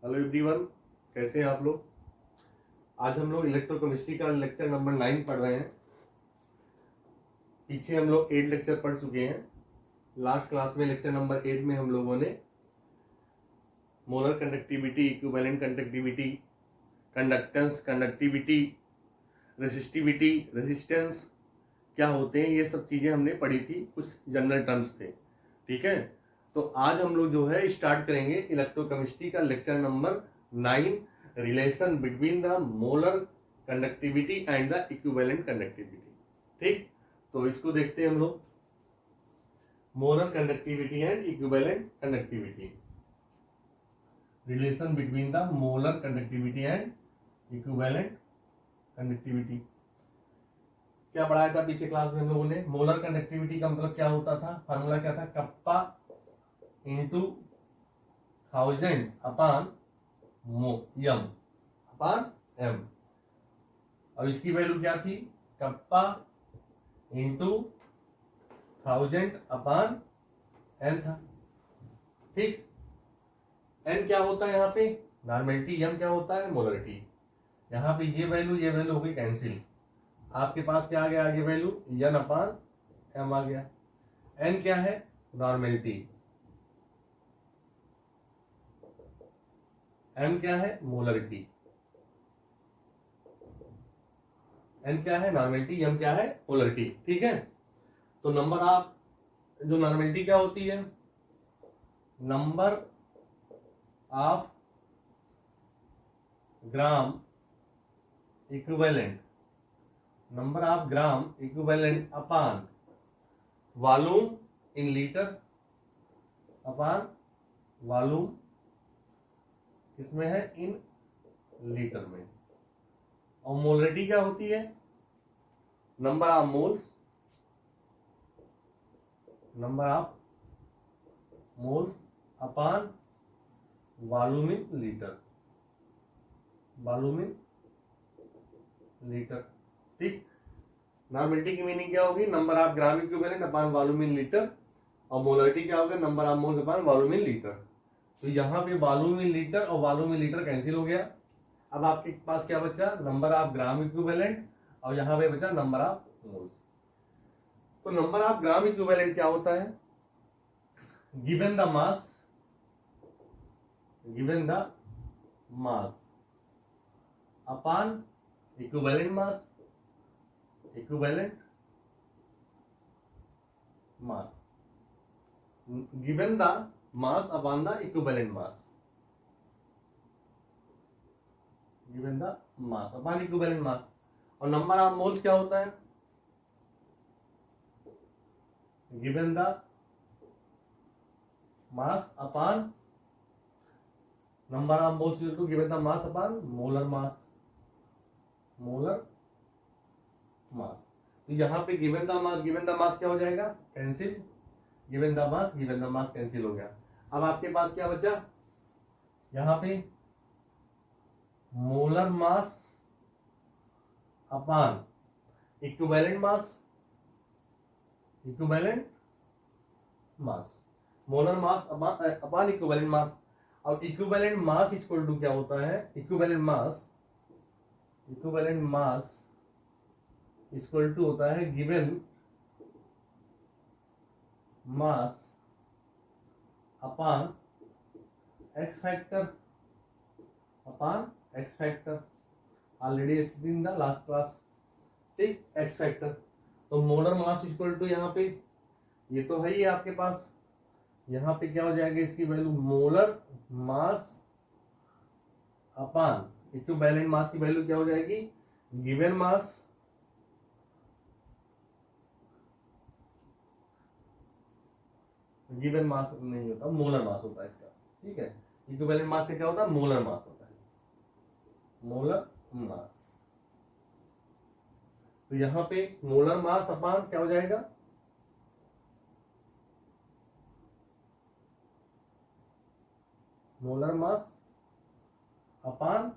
Hello everyone, कैसे हैं आप लोग। आज हम लोग इलेक्ट्रोकेमिस्ट्री का लेक्चर नंबर 9 पढ़ रहे हैं। पीछे हम लोग 8 लेक्चर पढ़ चुके हैं। लास्ट क्लास में लेक्चर नंबर 8 में हम लोगों ने molar conductivity, equivalent conductivity, conductance, conductivity, resistivity, resistance क्या होते हैं, ये सब चीज़ें हमने पढ़ी थी। कुछ जनरल टर्म्स थे, ठीक है। तो आज हम लोग जो है स्टार्ट करेंगे इलेक्ट्रोकेमिस्ट्री का lecture number 9, relation between the molar conductivity and the equivalent conductivity. ठीक, तो इसको देखते हैं हम लोग। Molar conductivity and equivalent conductivity, relation between the molar conductivity and equivalent conductivity. क्या पढ़ाया था पीछे क्लास में हम लोगों ने। मोलर कंडक्टिविटी का मतलब क्या होता था, फार्मूला क्या था, कप्पा इंटू 1000 अपान यम अपान एम। अब इसकी वैल्यू क्या थी, कप्पा इंटू 1000 अपान एन था। ठीक, एन क्या होता है यहाँ पे, नॉर्मेलिटी, एम क्या होता है, मोलरिटी। यहाँ पे ये वैल्यू हो गई कैंसिल। आपके पास क्या आ गया आगे वैल्यू, एन अपान एम आ गया। एन क्या है, नॉर्मेलिटी, एम क्या है, मोलरिटी। एन क्या है, नॉर्मेलिटी, एम क्या है, मोलरिटी। ठीक है, तो नंबर ऑफ जो नॉर्मेलिटी क्या होती है, number of gram equivalent, number of gram equivalent upon volume in litre, upon volume किसमें है, इन लीटर में। और मोलरिटी क्या होती है, number of moles, number of moles upon volume in litre, volume in litre. ठीक, नॉर्मेलिटी की meaning क्या होगी, number of gram equivalent upon volume in litre. और मोलरिटी क्या होगा, number of moles upon volume in litre. तो यहाँ पे वॉल्यूम इन लीटर और वॉल्यूम इन लीटर कैंसिल हो गया। अब आपके पास क्या बचा, नंबर ऑफ ग्राम इक्विवेलेंट, और यहाँ पे बचा नंबर ऑफ मोल्स। तो नंबर ऑफ ग्राम इक्विवेलेंट क्या होता है, given the mass, given the mass upon equivalent mass, equivalent mass, given the mass upon the equivalent mass, given the mass upon equivalent mass. और number of moles क्या होता है, given the mass upon number of moles equal to given the mass upon molar mass, molar mass. तो यहाँ पे given the mass क्या हो जाएगा, cancel, given the mass cancel हो गया। अब आपके पास क्या बचा, यहाँ पे molar mass upon equivalent mass, equivalent mass, molar mass upon equivalent mass. अब इक्विवेलेंट मास इक्वल टू क्या होता है, इक्विवेलेंट मास इक्वल टू होता है given mass upon x factor, upon x factor, already in the last class. ठीक, x factor. तो molar mass equal to यहाँ पे ये तो है ही आपके पास, यहाँ पे क्या हो जाएगा इसकी value, molar mass upon equivalent मास की वैल्यू क्या हो जाएगी, गिवन मास नहीं होता, मोलर मास होता है इसका। ठीक है, इक्विवेलेंट मास का क्या होता है, मोलर मास होता है, मोलर मास। तो यहां पे मोलर मास अपान क्या हो जाएगा, मोलर मास अपान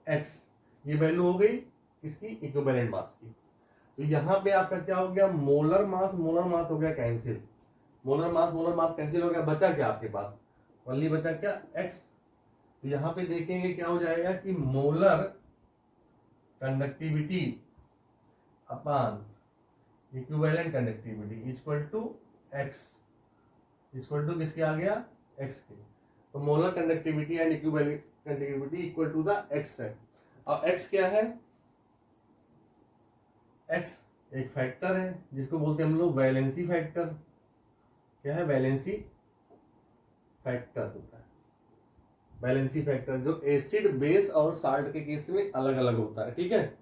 एक्स, ये वैल्यू हो गई इसकी इक्विवेलेंट मास की। तो यहां पे आपका क्या हो गया, मोलर मास हो गया कैंसिल, मोलर मास कैंसिल हो गया, बचा क्या आपके पास, ओनली बचा क्या, एक्स। तो यहाँ पे देखेंगे क्या हो जाएगा कि molar conductivity upon equivalent conductivity equal to X, equal to किसके आ गया, एक्स के। तो molar conductivity and equivalent conductivity equal to the X है। और एक्स क्या है, एक्स एक फैक्टर है जिसको बोलते हैं हम लोग वैलेंसी फैक्टर। क्या है, वैलेंसी फैक्टर होता है। वैलेंसी फैक्टर जो एसिड बेस और साल्ट के केस में अलग अलग होता है, ठीक है।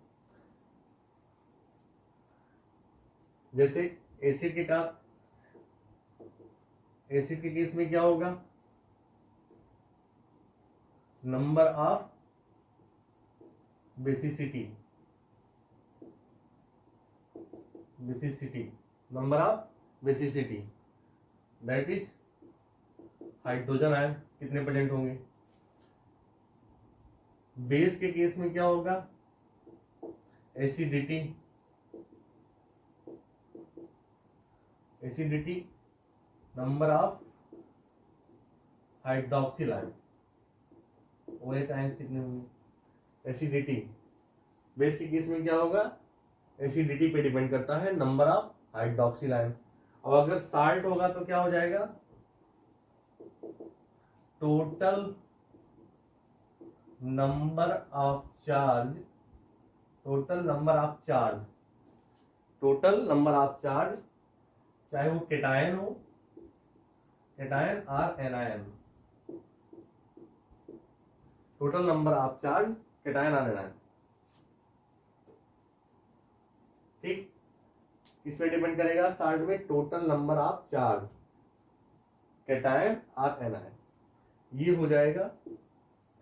जैसे एसिड के केस में क्या होगा, number of basicity, number of basicity that is hydrogen ion कितने प्रेजेंट होंगे। बेस के केस में क्या होगा, acidity, number of hydroxyl ion, OH ion कितने होंगे। एसिडिटी बेस के केस में क्या होगा, एसिडिटी पे डिपेंड करता है नंबर ऑफ हाइड्रोक्सिल आयन। और अगर साल्ट होगा तो क्या हो जाएगा, टोटल नंबर ऑफ चार्ज, चाहे वो केटायन हो, केटायन और anion, total number of charge cation और एनायन, ठीक। किस पे डिपेंड करेगा, साल्ट में total number of charge cation और एनायन, ये हो जाएगा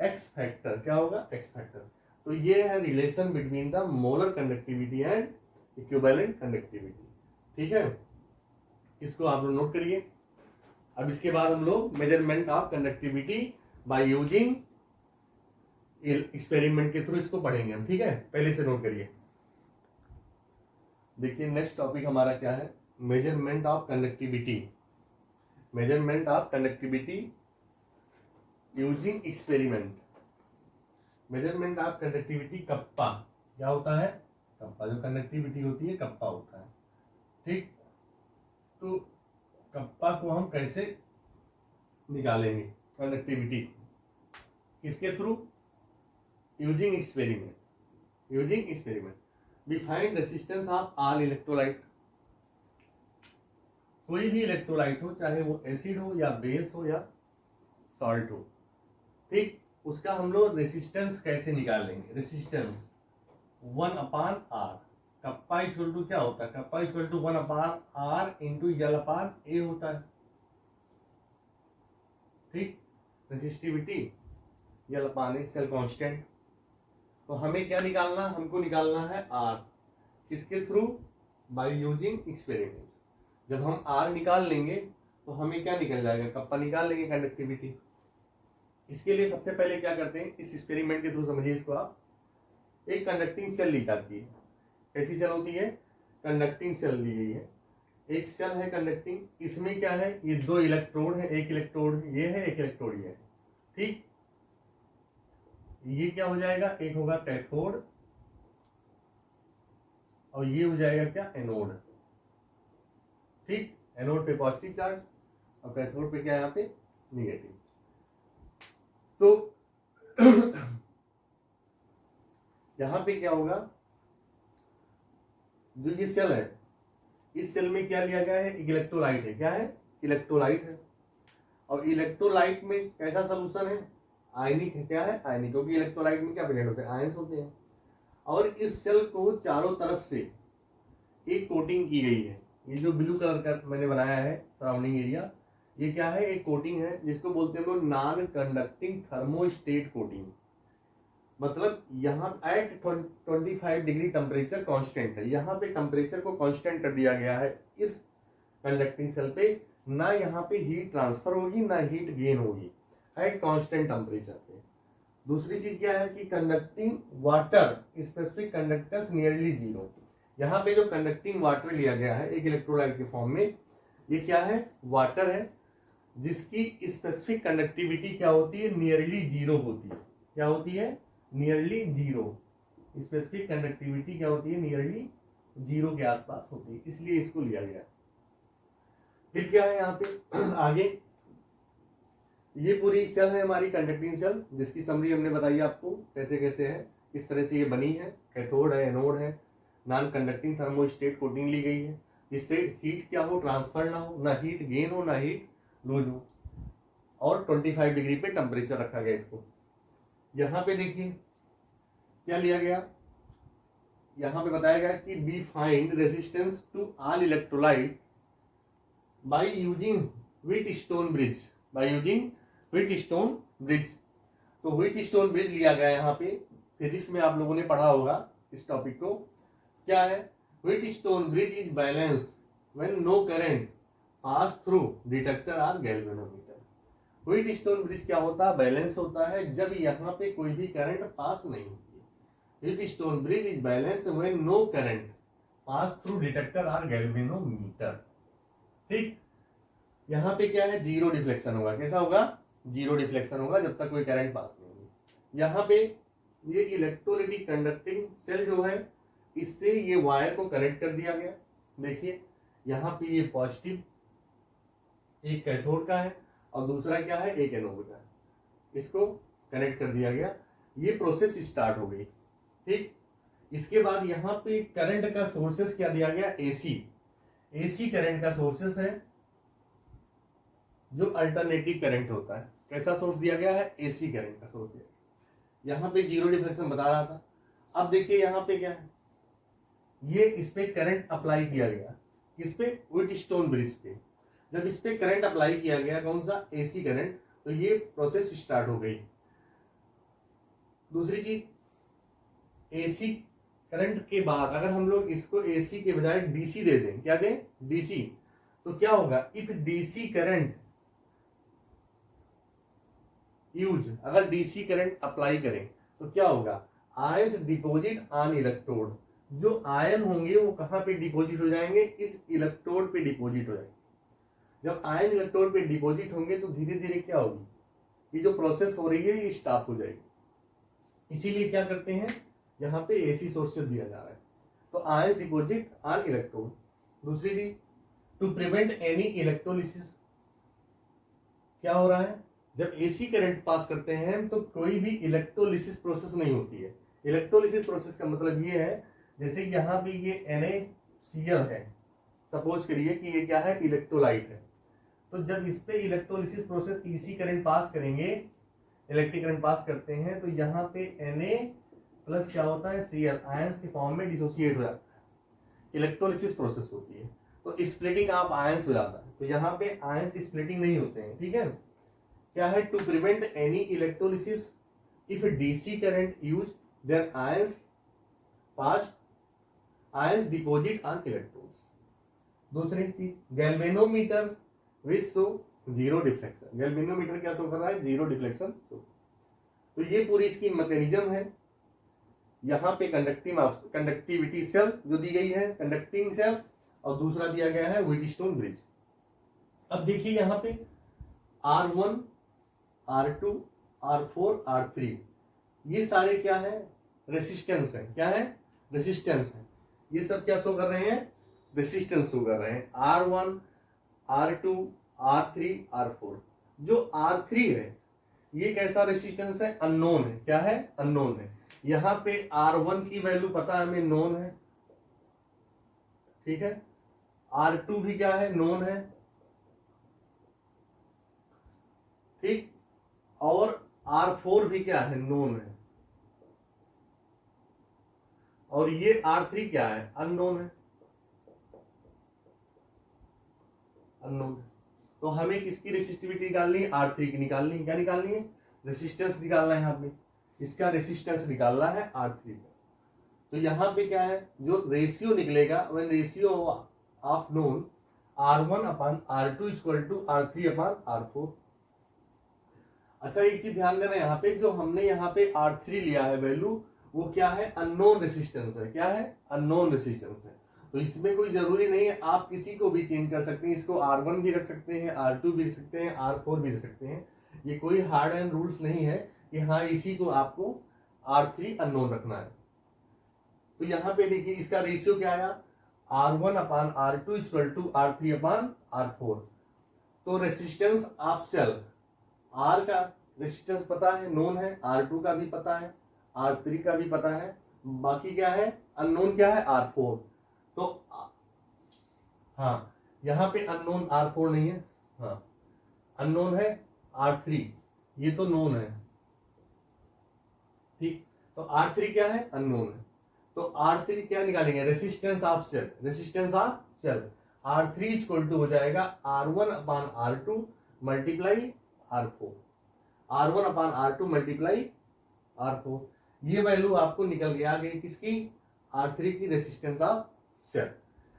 एक्स फैक्टर। क्या होगा, एक्स फैक्टर। तो ये है relation between the molar conductivity and equivalent conductivity, ठीक है। इसको आप लोग नोट करिए। अब इसके बाद हम लोग measurement of conductivity by using experiment के थ्रू इसको पढ़ेंगे हम, ठीक है। पहले से नोट करिए। देखिए नेक्स्ट टॉपिक हमारा क्या है, measurement of conductivity, using experiment. Measurement of conductivity kappa, क्या होता है, कप्पा जो कंडक्टिविटी होती है कप्पा होता है, ठीक। तो कप्पा को हम कैसे निकालेंगे कंडक्टिविटी, किसके through, using experiment. We find resistance of all electrolyte, कोई भी इलेक्ट्रोलाइट हो, चाहे वो एसिड हो या बेस हो या सॉल्ट हो, ठीक। उसका हम लोग रेसिस्टेंस कैसे निकालेंगे, resistance 1/R, kappa equal to क्या होता है, kappa equal to 1/R into L/A होता है, ठीक। Resistivity L/A cell constant. तो हमें क्या निकालना, हमको निकालना है R, किसके थ्रू, बाय यूजिंग एक्सपेरिमेंट। जब हम R निकाल लेंगे तो हमें क्या निकल जाएगा, कप्पा निकाल लेंगे कंडक्टिविटी। इसके लिए सबसे पहले क्या करते हैं, इस एक्सपेरिमेंट के थ्रू समझिए इसको आप। एक कंडक्टिंग सेल ली जाती है, कैसी सेल होती है, कंडक्टिंग सेल ली गई है। एक सेल है कंडक्टिंग, इसमें क्या है, ये 2 इलेक्ट्रोड है, एक इलेक्ट्रोड ये है, एक इलेक्ट्रोड ये है, ठीक। ये क्या हो जाएगा, एक होगा कैथोड और ये हो जाएगा क्या, एनोड, ठीक। एनोड पे पॉजिटिव चार्ज और कैथोड पे क्या है यहाँ पे निगेटिव। तो यहां पे क्या होगा, जो ये सेल है, इस सेल में क्या लिया गया है, एक इलेक्ट्रोलाइट है, क्या है, इलेक्ट्रोलाइट है। और इलेक्ट्रोलाइट में कैसा सोल्यूशन है, आयनिक है, क्या है, आयनिक, क्योंकि इलेक्ट्रोलाइट में क्या प्रेजेंट होते हैं, आयंस होते हैं। और इस सेल को चारों तरफ से एक कोटिंग की गई है, ये जो ब्लू कलर का मैंने बनाया है सराउंडिंग एरिया, ये क्या है, एक कोटिंग है जिसको बोलते हैं नॉन कंडक्टिंग थर्मोस्टेट कोटिंग। मतलब यहाँ एट 25 डिग्री टेम्परेचर कांस्टेंट है, यहाँ पे टेम्परेचर को कांस्टेंट कर दिया गया है इस कंडक्टिंग सेल पे, ना यहाँ पे हीट ट्रांसफर होगी ना हीट गेन होगी एट कांस्टेंट टेम्परेचर पे। दूसरी चीज क्या है कि conducting water specific conductance nearly 0। यहाँ पे जो कंडक्टिंग वाटर लिया गया है एक इलेक्ट्रोलाइट के फॉर्म में, ये क्या है, वाटर है, जिसकी स्पेसिफिक कंडक्टिविटी क्या होती है, नियरली जीरो होती है। क्या होती है, नियरली जीरो। स्पेसिफिक कंडक्टिविटी क्या होती है, नियरली जीरो के आसपास होती है, इसलिए इसको लिया गया। फिर क्या है यहाँ पे आगे, ये पूरी सेल है हमारी कंडक्टिंग सेल, जिसकी समरी हमने बताई आपको कैसे कैसे है, किस तरह से ये बनी है। कैथोड है, एनोड है, नॉन कंडक्टिंग थर्मोस्टेट कोटिंग ली गई है, जिससे हीट क्या हो, ट्रांसफर ना हो, ना हीट गेन हो, ना हीट लूज हो, और 25 डिग्री पे टेम्परेचर रखा गया इसको। यहाँ पे देखिए क्या लिया गया, यहाँ पे बताया गया कि we find resistance to all electrolyte by using Wheatstone bridge, by using Wheatstone bridge. तो व्हीटस्टोन ब्रिज लिया गया यहाँ पे, फिजिक्स में आप लोगों ने पढ़ा होगा इस टॉपिक को। क्या है, Wheatstone bridge is balance when no current pass through detector और गैल्वेनोमीटर। व्हीटस्टोन ब्रिज क्या होता है, बैलेंस होता है जब यहाँ पे कोई भी करंट पास नहीं होती है। Wheatstone bridge is balance when no current pass through detector और गैल्वेनोमीटर। ठीक, यहाँ पे क्या है, जीरो डिफ्लेक्शन होगा। कैसा होगा, जीरो डिफ्लेक्शन होगा जब तक कोई करंट पास नहीं होगी। यहाँ पे ये इलेक्ट्रोलाइटिक कंडक्टिंग सेल जो है, इससे ये वायर को कनेक्ट कर दिया गया। देखिए यहाँ पे ये पॉजिटिव एक कैथोड का है और दूसरा क्या है, एक एनोड का है, इसको कनेक्ट कर दिया गया। ये प्रोसेस स्टार्ट हो गई। ठीक, इसके बाद यहाँ पे करंट का सोर्सेस क्या दिया गया, एसी। एसी करंट का सोर्सेस है जो अल्टरनेटिव करंट होता है। कैसा सोर्स दिया गया है, एसी करंट का सोर्स दिया गया। यहाँ पे जीरो डिफ्लेक्शन बता रहा था। अब देखिए यहाँ पे क्या है, ये इस पे करंट अप्लाई किया गया, इस पे व्हीटस्टोन ब्रिज पे। जब इस पे करंट अप्लाई किया गया, कौन सा, एसी करंट, तो ये प्रोसेस स्टार्ट हो गई। दूसरी चीज, एसी करंट के बाद अगर हम लोग इसको एसी के बजाय डीसी दे दें, क्या दें, डीसी, तो क्या होगा, इफ डीसी करंट यूज, अगर डीसी करंट अप्लाई करें तो क्या होगा, आयंस डिपॉजिट ऑन इलेक्ट्रोड। जो आयन होंगे वो कहां पे डिपॉजिट हो जाएंगे, इस इलेक्ट्रोड पे डिपॉजिट हो जाएंगे। जब आयन इलेक्ट्रोड पे डिपॉजिट होंगे तो धीरे धीरे क्या होगी, ये जो प्रोसेस हो रही है ये स्टॉप हो जाएगी। इसीलिए क्या करते हैं, यहाँ पे एसी सोर्सेस दिया जा रहा है, तो आयंस डिपॉजिट ऑन इलेक्ट्रोड। दूसरी चीज, टू प्रिवेंट एनी इलेक्ट्रोलिसिस, क्या हो रहा है, जब एसी करंट पास करते हैं तो कोई भी इलेक्ट्रोलिसिस प्रोसेस नहीं होती है। इलेक्ट्रोलिसिस प्रोसेस का मतलब ये है, जैसे यहाँ पे ये NaCl है, सपोज करिए कि ये क्या है, इलेक्ट्रोलाइट है, तो जब इस पे electrolysis process AC current pass करेंगे, इलेक्ट्रिक करंट पास करते हैं, तो यहाँ पे Na प्लस क्या होता है, Cl, आयंस के फॉर्म में डिसोसिएट हो जाता है। इलेक्ट्रोलिसिस प्रोसेस होती है तो स्प्लिटिंग ऑफ आयंस हो जाता है, तो यहाँ पे आयंस स्प्लिटिंग नहीं होते हैं। ठीक है, क्या है, to prevent any electrolysis if DC current use then ions pass, ions deposit on electrodes. दूसरी चीज, galvanometers which show zero deflection. Galvanometer क्या शो कर रहा है, जीरो डिफ्लेक्शन शो। तो ये पूरी इसकी मैकेनिज्म है। यहाँ पे कंडक्टिविटी सेल जो दी गई है, कंडक्टिंग सेल, और दूसरा दिया गया है व्हीटस्टोन ब्रिज। अब देखिए यहाँ पे R1, R2, R4, R3, ये सारे क्या है, रेसिस्टेंस है। क्या है, रेसिस्टेंस है। ये सब क्या शो कर रहे हैं, रेसिस्टेंस शो कर रहे हैं। R1, R2, R3, R4। जो R3 है ये कैसा रेसिस्टेंस है, अननोन है। क्या है, अननोन है। यहाँ पे R1 की वैल्यू पता है हमें, नोन है। ठीक है, R2 भी क्या है, नोन है। ठीक, और R4 भी क्या है, नोन है। और ये R3 क्या है, अननोन है, अननोन है। तो हमें किसकी रेसिस्टिविटी निकालनी है, R3 की निकालनी है। क्या निकालनी है, रेसिस्टेंस निकालना है। यहाँ पे इसका रेसिस्टेंस निकालना है R3 का। तो यहाँ पे क्या है, जो रेशियो निकलेगा, when ratio of known R1/R2 equal to R3/R4। अच्छा, एक चीज ध्यान देना, यहाँ पे जो हमने यहाँ पे R3 लिया है वैल्यू, वो क्या है, अननोन रेसिस्टेंस है। क्या है, अननोन रेसिस्टेंस है। तो इसमें कोई जरूरी नहीं है, आप किसी को भी चेंज कर सकते हैं, इसको R1 भी रख सकते हैं, R2 भी रख सकते हैं, R4 भी रख सकते हैं। ये कोई हार्ड एंड रूल्स नहीं है कि हाँ इसी को आपको R3 अननोन रखना है। तो यहाँ पे देखिए इसका रेशियो क्या आया, R1/R2 इक्वल टू R3/R4। तो रेसिस्टेंस ऑफ सेल, R का रेसिस्टेंस पता है, नोन है, R2 का भी पता है, R3 का भी पता है, बाकी क्या है अननोन, क्या है R4। तो हाँ यहाँ पे अननोन R4 नहीं है, हाँ अननोन है R3, ये तो नोन है, ठीक। तो R3 क्या है, अननोन है। तो R3 क्या निकालेंगे, resistance of cell, resistance of cell R3 equal to हो जाएगा R1/R2 multiply R4, R1/R2 multiply R4। ये वैल्यू आपको निकल के आ गई किसकी, R3 की, रेसिस्टेंस ऑफ सेल।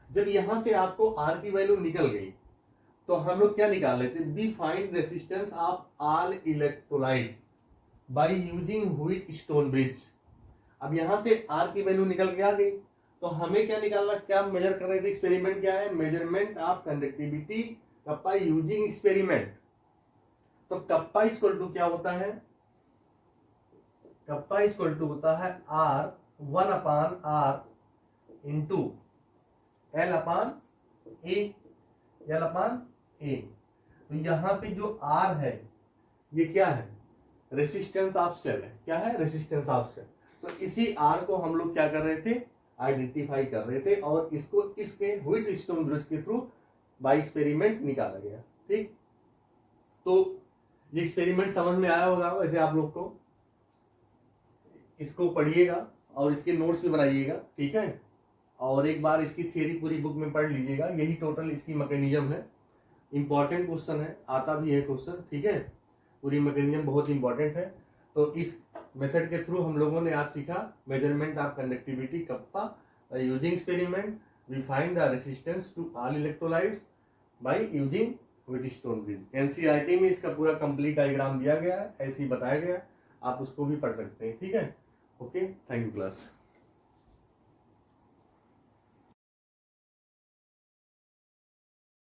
जब यहां से आपको R की वैल्यू निकल गई तो हम लोग क्या निकाल लेते, be find resistance of all electrolyte by using Wheatstone bridge. अब यहां से R की वैल्यू निकल के आ गई तो हमें क्या निकालना, क्या मेजर कर रहे थे, एक्सपेरिमेंट क्या है, measurement of conductivity kappa using experiment. तो कप्पा इक्वल टू क्या होता है, कप्पा इक्वल टू होता है R1/R इंटू L/A। तो यहां पे जो R है ये क्या है, रेसिस्टेंस ऑफ सेल है, क्या है, रेसिस्टेंस ऑफ सेल। तो इसी R को हम लोग क्या कर रहे थे, आइडेंटिफाई कर रहे थे, और इसको इसके व्हीटस्टोन ब्रिज के थ्रू बाय एक्सपेरिमेंट निकाला गया, ठीक। तो ये एक्सपेरिमेंट समझ में आया होगा वैसे आप लोग को, इसको पढ़िएगा और इसके नोट्स भी बनाइएगा, ठीक है। और एक बार इसकी थियरी पूरी बुक में पढ़ लीजिएगा, यही टोटल इसकी मैकेनिज्म है। इंपॉर्टेंट क्वेश्चन है, आता भी है क्वेश्चन, ठीक है। पूरी मैकेनिज्म बहुत इंपॉर्टेंट है। तो इस मेथड के थ्रू हम लोगों ने आज सीखा measurement of conductivity kappa using experiment, we find the resistance to all electrolytes by using Wheatstone bridge. NCERT में इसका पूरा कंप्लीट डायग्राम दिया गया है, ऐसे ही बताया गया, आप उसको भी पढ़ सकते हैं, ठीक है। Okay, thank you class.